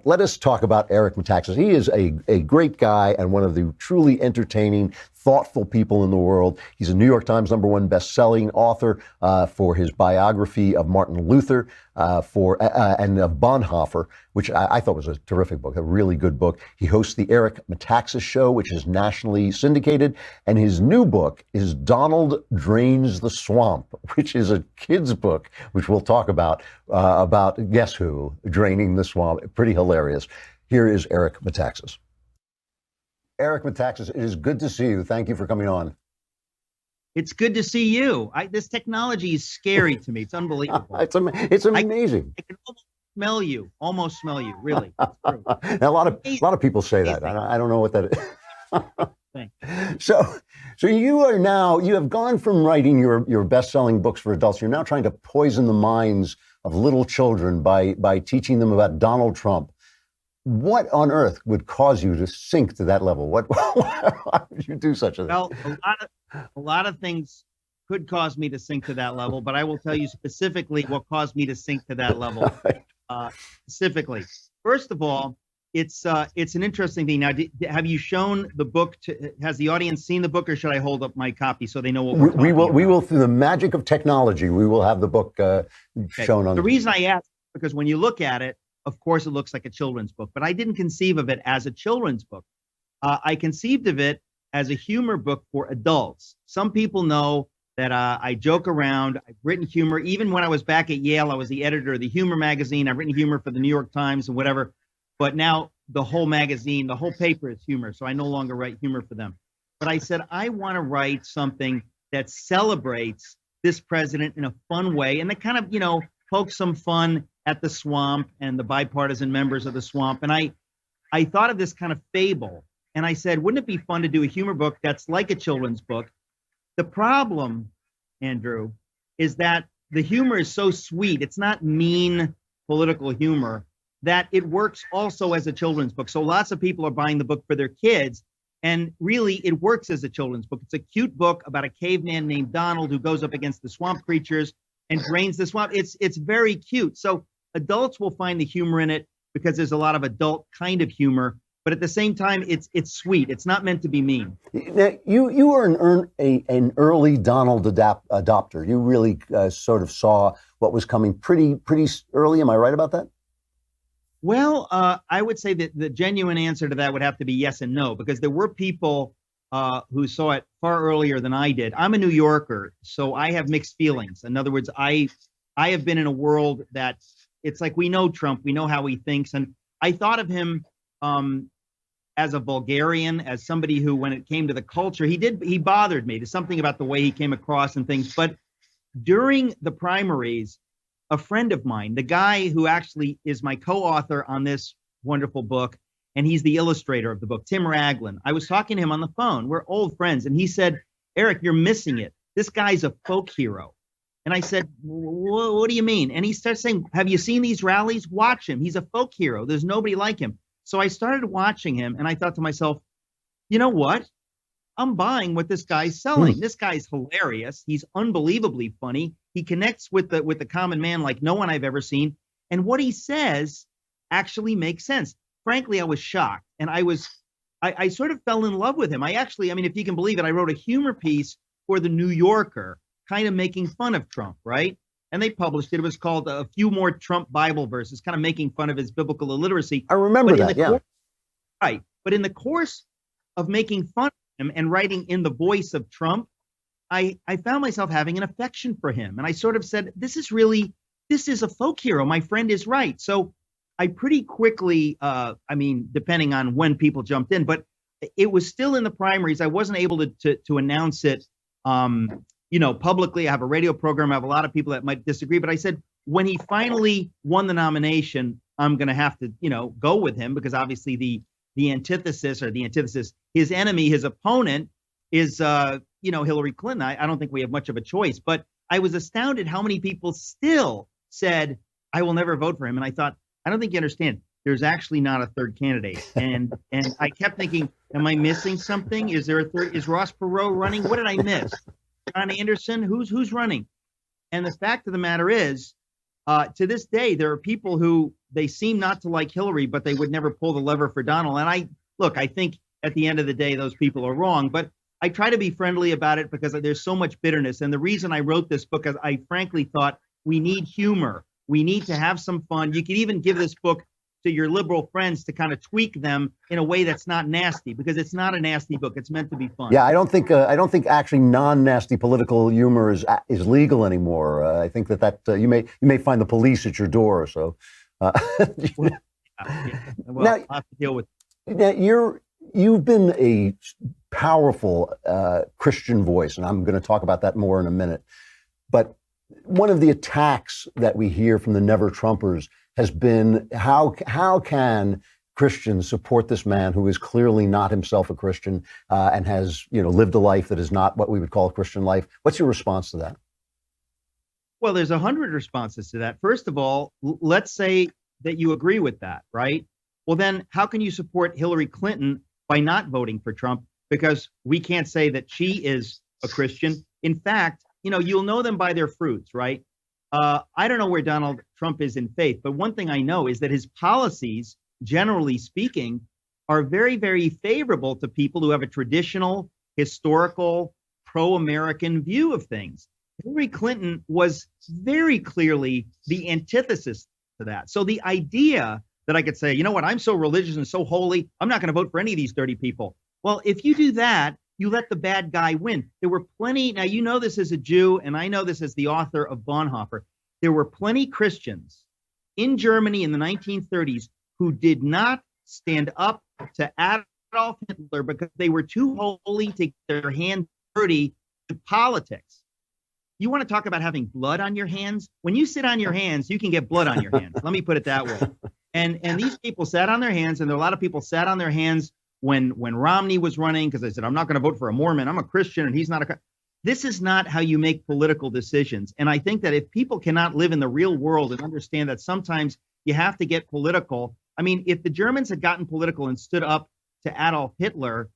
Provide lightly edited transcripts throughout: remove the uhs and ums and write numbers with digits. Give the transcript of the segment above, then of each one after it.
right, let us talk about Eric Metaxas. He is a great guy and one of the truly entertaining, thoughtful people in the world. He's a New York Times #1 best-selling author for his biography of Martin Luther and of Bonhoeffer, which I thought was a terrific book, a really good book. He hosts the Eric Metaxas Show, which is nationally syndicated. And his new book is Donald Drains the Swamp, which is a kid's book, which we'll talk about guess who, draining the swamp. Pretty hilarious. Here is Eric Metaxas. Eric Metaxas, it is good to see you. Thank you for coming on. It's good to see you. This technology is scary to me. It's unbelievable. It's amazing. I can almost smell you. Really. Now, a lot of people say that. I don't know what that is. So you have gone from writing your best-selling books for adults. You're now trying to poison the minds of little children by teaching them about Donald Trump. What on earth would cause you to sink to that level? Why would you do such a thing? Well, a lot of things could cause me to sink to that level, but I will tell you specifically what caused me to sink to that level. Specifically, first of all, it's an interesting thing. Now, have you shown the book? Has the audience seen the book, or should I hold up my copy so they know what we're talking about? We will, through the magic of technology, we will have the book shown on. The reason I ask, because when you look at it, of course, it looks like a children's book, but I didn't conceive of it as a children's book. I conceived of it as a humor book for adults. Some people know that I joke around. I've written humor. Even when I was back at Yale, I was the editor of the humor magazine. I've written humor for the New York Times and whatever. But now the whole magazine, the whole paper is humor, so I no longer write humor for them. But I said, I want to write something that celebrates this president in a fun way and that kind of, pokes some fun at the swamp and the bipartisan members of the swamp. And I thought of this kind of fable. And I said, wouldn't it be fun to do a humor book that's like a children's book? The problem, Andrew, is that the humor is so sweet. It's not mean political humor, that it works also as a children's book. So lots of people are buying the book for their kids. And really, it works as a children's book. It's a cute book about a caveman named Donald who goes up against the swamp creatures and drains the swamp. It's very cute. So adults will find the humor in it because there's a lot of adult kind of humor. But at the same time, it's sweet. It's not meant to be mean. Now, you were an early Donald adopter. You really sort of saw what was coming pretty early. Am I right about that? Well, I would say that the genuine answer to that would have to be yes and no, because there were people who saw it far earlier than I did. I'm a New Yorker, so I have mixed feelings. In other words, I have been in a world that it's like we know Trump, we know how he thinks, and I thought of him as a vulgarian, as somebody who, when it came to the culture, he bothered me. There's something about the way he came across and things. But during the primaries, a friend of mine, the guy who actually is my co-author on this wonderful book, and he's the illustrator of the book, Tim Raglan. I was talking to him on the phone. We're old friends. And he said, Eric, you're missing it. This guy's a folk hero. And I said, what do you mean? And he starts saying, have you seen these rallies? Watch him. He's a folk hero. There's nobody like him. So I started watching him, and I thought to myself, you know what? I'm buying what this guy's selling. This guy's hilarious. He's unbelievably funny. He connects with the common man like no one I've ever seen. And what he says actually makes sense. Frankly, I was shocked, and I sort of fell in love with him. If you can believe it, I wrote a humor piece for the New Yorker, kind of making fun of Trump, right? And they published it. It was called A Few More Trump Bible Verses, kind of making fun of his biblical illiteracy. I remember that, yeah. Right. But in the course of making fun of him and writing in the voice of Trump, I found myself having an affection for him. And I sort of said, this is a folk hero. My friend is right. So I pretty quickly, depending on when people jumped in, but it was still in the primaries. I wasn't able to announce it, publicly. I have a radio program. I have a lot of people that might disagree, but I said, when he finally won the nomination, I'm going to have to, go with him, because obviously the antithesis, his enemy, his opponent is, Hillary Clinton. I don't think we have much of a choice, but I was astounded how many people still said, I will never vote for him. And I thought, I don't think you understand. There's actually not a third candidate. And I kept thinking, am I missing something? Is there a third? Is Ross Perot running? What did I miss? John Anderson? Who's running? And the fact of the matter is, to this day, there are people who they seem not to like Hillary, but they would never pull the lever for Donald. And I think at the end of the day, those people are wrong. But I try to be friendly about it because there's so much bitterness. And the reason I wrote this book is I frankly thought we need humor. We need to have some fun. You could even give this book to your liberal friends to kind of tweak them in a way that's not nasty, because it's not a nasty book. It's meant to be fun. Yeah, I don't think actually non-nasty political humor is legal anymore. I think that you may find the police at your door. So Well, now, I'll have to deal with. Now you've been a powerful Christian voice, and I'm going to talk about that more in a minute. But one of the attacks that we hear from the Never Trumpers has been how can Christians support this man who is clearly not himself a Christian and has lived a life that is not what we would call a Christian life. What's your response to that? Well, there's 100 responses to that. First of all, let's say that you agree with that, right? Well, then how can you support Hillary Clinton by not voting for Trump? Because we can't say that she is a Christian. In fact, you'll know them by their fruits, right? I don't know where Donald Trump is in faith, but one thing I know is that his policies, generally speaking, are very, very favorable to people who have a traditional, historical, pro-American view of things. Hillary Clinton was very clearly the antithesis to that. So the idea that I could say, you know what, I'm so religious and so holy, I'm not going to vote for any of these dirty people. Well, if you do that, you let the bad guy win. There were plenty, now you know this as a Jew, and I know this as the author of Bonhoeffer, there were plenty Christians in Germany in the 1930s who did not stand up to Adolf Hitler because they were too holy to get their hands dirty in politics. You want to talk about having blood on your hands? When you sit on your hands, you can get blood on your hands. Let me put it that way. And these people sat on their hands, and there are a lot of people sat on their hands when Romney was running, because they said, I'm not going to vote for a Mormon. I'm a Christian, and he's not a. This is not how you make political decisions. And I think that if people cannot live in the real world and understand that sometimes you have to get political. I mean, if the Germans had gotten political and stood up to Adolf Hitler,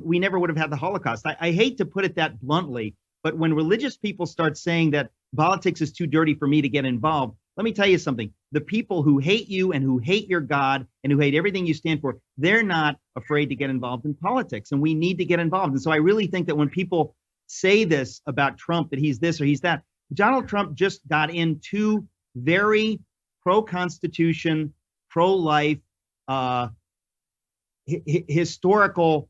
we never would have had the Holocaust. I hate to put it that bluntly, but when religious people start saying that politics is too dirty for me to get involved, let me tell you something. The people who hate you and who hate your God and who hate everything you stand for, they're not afraid to get involved in politics, and we need to get involved. And so I really think that when people say this about Trump, that he's this or he's that, Donald Trump just got in two very pro-Constitution, pro-life, historical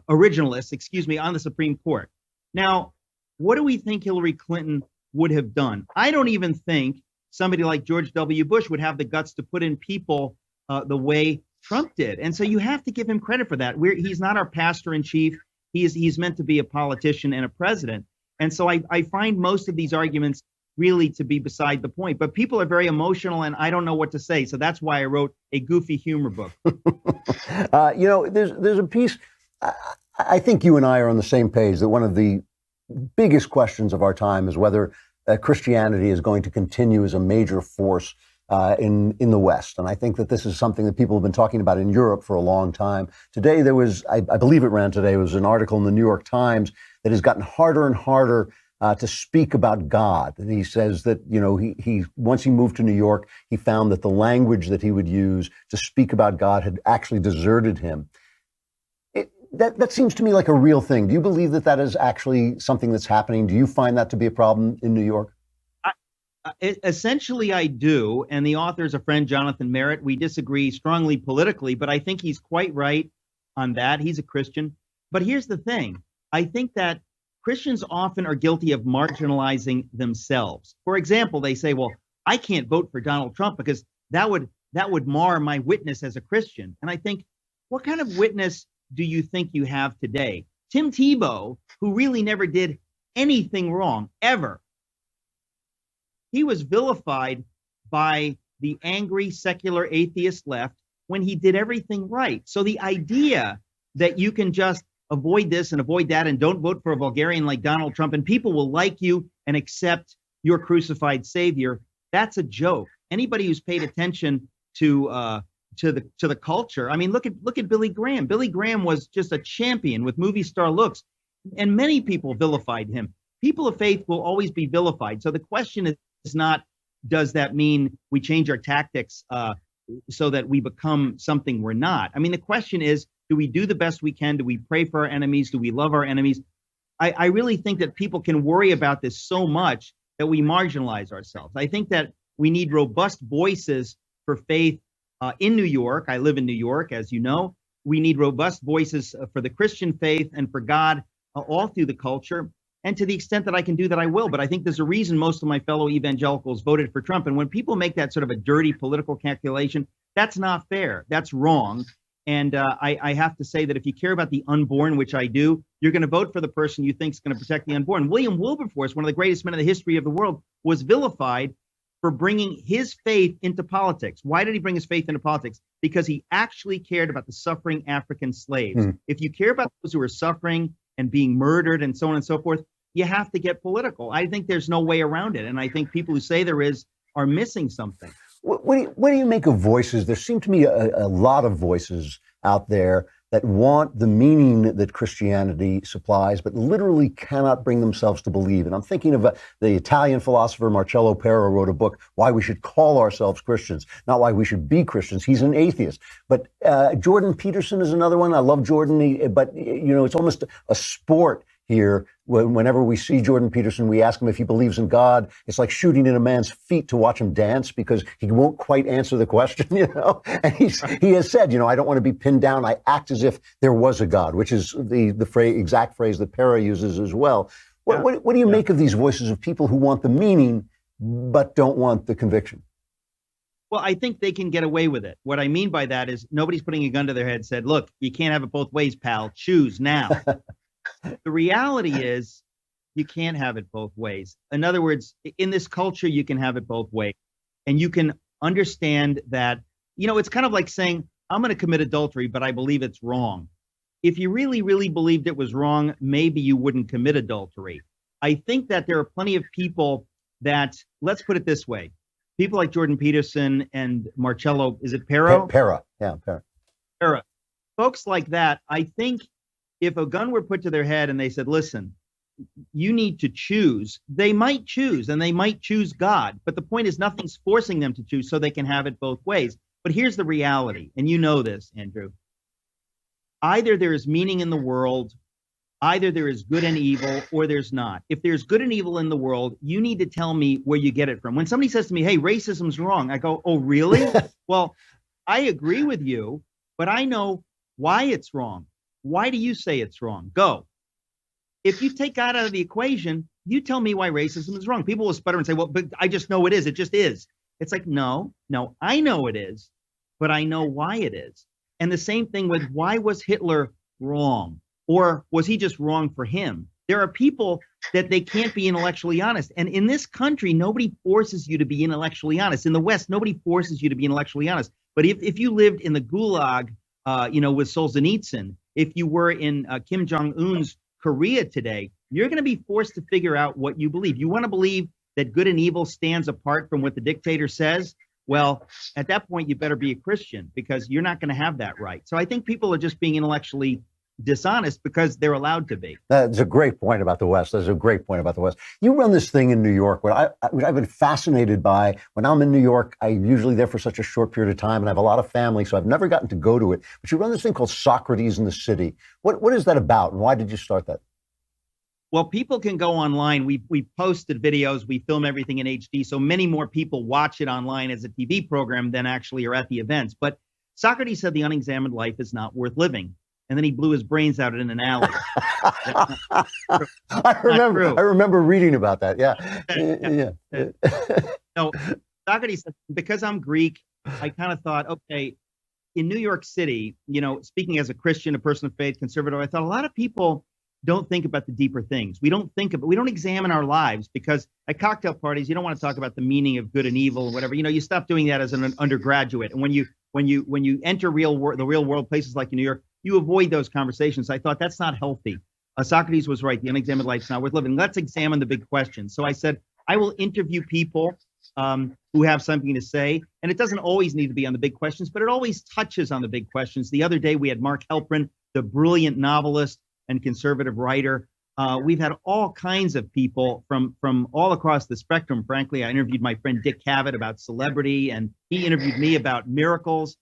originalists, on the Supreme Court. Now, what do we think Hillary Clinton would have done? I don't even think somebody like George W. Bush would have the guts to put in people the way Trump did. And so you have to give him credit for that. He's not our pastor in chief. He's meant to be a politician and a president. And so I find most of these arguments really to be beside the point. But people are very emotional, and I don't know what to say. So that's why I wrote a goofy humor book. There's a piece. I think you and I are on the same page that one of the biggest questions of our time is whether Christianity is going to continue as a major force in the West. And I think that this is something that people have been talking about in Europe for a long time. Today, there was, I believe it ran today, was an article in the New York Times that has gotten harder and harder to speak about God. And he says that, he once he moved to New York, he found that the language that he would use to speak about God had actually deserted him. That seems to me like a real thing. Do you believe that that is actually something that's happening? Do you find that to be a problem in New York? Essentially, I do. And the author is a friend, Jonathan Merritt. We disagree strongly politically, but I think he's quite right on that. He's a Christian. But here's the thing. I think that Christians often are guilty of marginalizing themselves. For example, they say, well, I can't vote for Donald Trump because that would mar my witness as a Christian. And I think, what kind of witness do you think you have today? Tim Tebow, who really never did anything wrong, ever. He was vilified by the angry secular atheist left when he did everything right. So the idea that you can just avoid this and avoid that and don't vote for a vulgarian like Donald Trump and people will like you and accept your crucified savior, that's a joke. Anybody who's paid attention to the culture. I mean, look at Billy Graham. Billy Graham was just a champion with movie star looks, and many people vilified him. People of faith will always be vilified. So the question is not does that mean we change our tactics so that we become something we're not? I mean, the question is, do we do the best we can? Do we pray for our enemies? Do we love our enemies? I really think that people can worry about this so much that we marginalize ourselves. I think that we need robust voices for faith in New York. I live in New York, as you know. We need robust voices for the Christian faith and for God all through the culture. And to the extent that I can do that, I will. But I think there's a reason most of my fellow evangelicals voted for Trump. And when people make that sort of a dirty political calculation, that's not fair. That's wrong. And I have to say that if you care about the unborn, which I do, you're going to vote for the person you think is going to protect the unborn. William Wilberforce, one of the greatest men in the history of the world, was vilified for bringing his faith into politics. Why did he bring his faith into politics? Because he actually cared about the suffering African slaves. If you care about those who are suffering and being murdered and so on and so forth, you have to get political. I think there's no way around it. And I think people who say there is are missing something. What do you make of voices? There seem to me a lot of voices out there that want the meaning that Christianity supplies, but literally cannot bring themselves to believe. And I'm thinking of the Italian philosopher Marcello Pera wrote a book, Why We Should Call Ourselves Christians, not why we should be Christians. He's an atheist. But Jordan Peterson is another one. I love Jordan, but it's almost a sport here. Whenever we see Jordan Peterson, we ask him if he believes in God. It's like shooting in a man's feet to watch him dance because he won't quite answer the question, And he has said, I don't want to be pinned down. I act as if there was a God, which is the exact phrase that Pera uses as well. What do you make of these voices of people who want the meaning but don't want the conviction? Well, I think they can get away with it. What I mean by that is nobody's putting a gun to their head and said, look, you can't have it both ways, pal. Choose now. The reality is you can't have it both ways. In other words, in this culture, you can have it both ways. And you can understand that, it's kind of like saying, I'm going to commit adultery, but I believe it's wrong. If you really, really believed it was wrong, maybe you wouldn't commit adultery. I think that there are plenty of people that, let's put it this way, people like Jordan Peterson and Marcello, is it Pera? Pera, yeah, Pera. Pera. Folks like that, I think, if a gun were put to their head and they said, listen, you need to choose, they might choose and they might choose God. But the point is nothing's forcing them to choose so they can have it both ways. But here's the reality. And you know this, Andrew. Either there is meaning in the world, either there is good and evil, or there's not. If there's good and evil in the world, you need to tell me where you get it from. When somebody says to me, hey, racism's wrong, I go, oh, really? Well, I agree with you, but I know why it's wrong. Why do you say it's wrong? Go. If you take God out of the equation, you tell me why racism is wrong. People will sputter and say, well, but I just know it is. It just is. It's like, no, I know it is, but I know why it is. And the same thing with why was Hitler wrong? Or was he just wrong for him? There are people that they can't be intellectually honest. And in this country, nobody forces you to be intellectually honest. In the West, nobody forces you to be intellectually honest. But if you lived in the Gulag, with Solzhenitsyn, if you were in Kim Jong-un's Korea today, you're going to be forced to figure out what you believe. You want to believe that good and evil stands apart from what the dictator says? Well, at that point, you better be a Christian because you're not going to have that right. So I think people are just being intellectually dishonest because they're allowed to be. That's a great point about the West. That's a great point about the West. You run this thing in New York. What I've been fascinated by, when I'm in New York, I'm usually there for such a short period of time, and I have a lot of family, so I've never gotten to go to it. But you run this thing called Socrates in the City. What is that about, and why did you start that? Well, people can go online. We posted videos. We film everything in HD, so many more people watch it online as a TV program than actually are at the events. But Socrates said the unexamined life is not worth living. And then he blew his brains out in an alley. I remember reading about that. Yeah. No, Socrates said, because I'm Greek, I kind of thought, okay, in New York City, speaking as a Christian, a person of faith, conservative, I thought a lot of people don't think about the deeper things. We don't examine our lives because at cocktail parties, you don't want to talk about the meaning of good and evil or whatever. You stop doing that as an undergraduate. And when you enter the real world, places like New York, you avoid those conversations. I thought that's not healthy. Socrates was right. The unexamined life is not worth living. Let's examine the big questions. So I said, I will interview people who have something to say. And it doesn't always need to be on the big questions, but it always touches on the big questions. The other day, we had Mark Helprin, the brilliant novelist and conservative writer. We've had all kinds of people from all across the spectrum. Frankly, I interviewed my friend Dick Cavett about celebrity, and he interviewed me about miracles.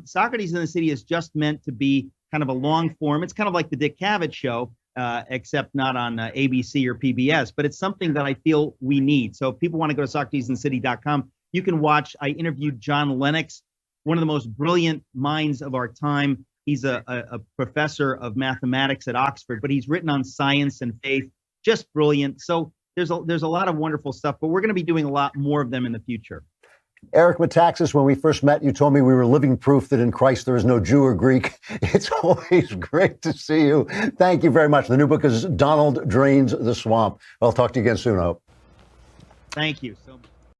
Socrates in the City is just meant to be kind of a long form. It's kind of like the Dick Cavett show, except not on ABC or PBS, but it's something that I feel we need. So if people want to go to SocratesInTheCity.com, you can watch. I interviewed John Lennox, one of the most brilliant minds of our time. He's a professor of mathematics at Oxford, but he's written on science and faith, just brilliant. So there's a lot of wonderful stuff, but we're going to be doing a lot more of them in the future. Eric Metaxas, when we first met, you told me we were living proof that in Christ there is no Jew or Greek. It's always great to see you. Thank you very much. The new book is Donald Drains the Swamp. I'll talk to you again soon, I hope. Thank you so much.